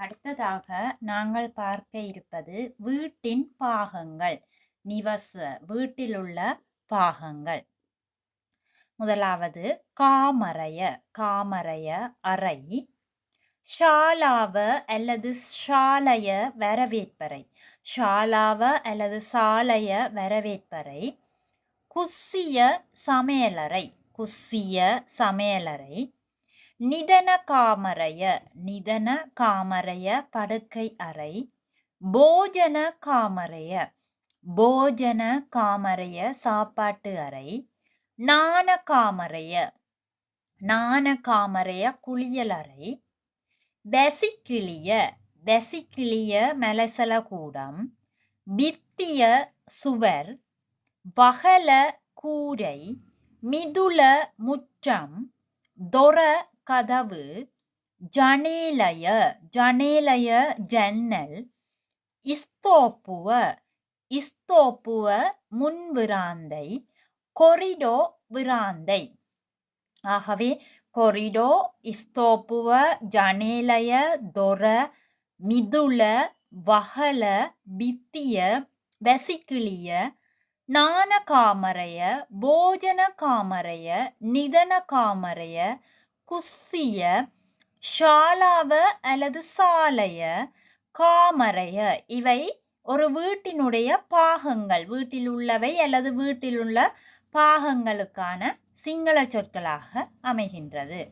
அடுத்ததாக நாங்கள் பார்க்க இருப்பது வீட்டின் பாகங்கள். நிவச வீட்டிலுள்ள பாகங்கள். முதலாவது காமரைய. காமரைய அறை. ஷாலாவ அல்லது ஷாலய வரவேற்பறை. ஷாலாவ அல்லது சாலய வரவேற்பறை. குஸ்ஸிய சமையலறை. குஸ்ஸிய சமையலறை. நிதன காமரைய. நிதன காமரைய படுக்கை அறை. போஜன காமரைய. போஜன காமரைய சாப்பாட்டு அறை. நாண காமரைய. நாண காமரைய குளியலறை. வெசிக்கிளிய. வெசிக்கிளிய மலசலகூடம். பித்திய சுவர். வகல கூரை. மிதுல முற்றம். தொர கதவு. ஜனேலய. ஜனேலய ஜன்னல். இஸ்தோப்புவ. இஸ்தோப்புவ முன்விராந்தை. கொரிடோ விராந்தை. ஆகவே கொரிடோ, இஸ்தோப்புவ, ஜனேலய, தொர, மிதுல, வகல, பித்திய, வெசிக்கிளிய, நாண காமரைய, போஜன காமரைய, நிதன காமரைய, குஸ்ஸிய, ஷாலாவ அல்லது சாலைய, காமரைய இவை ஒரு வீட்டினுடைய பாகங்கள். வீட்டில் உள்ளவை அல்லது வீட்டிலுள்ள பாகங்களுக்கான சிங்கள சொற்களாக அமைகின்றது.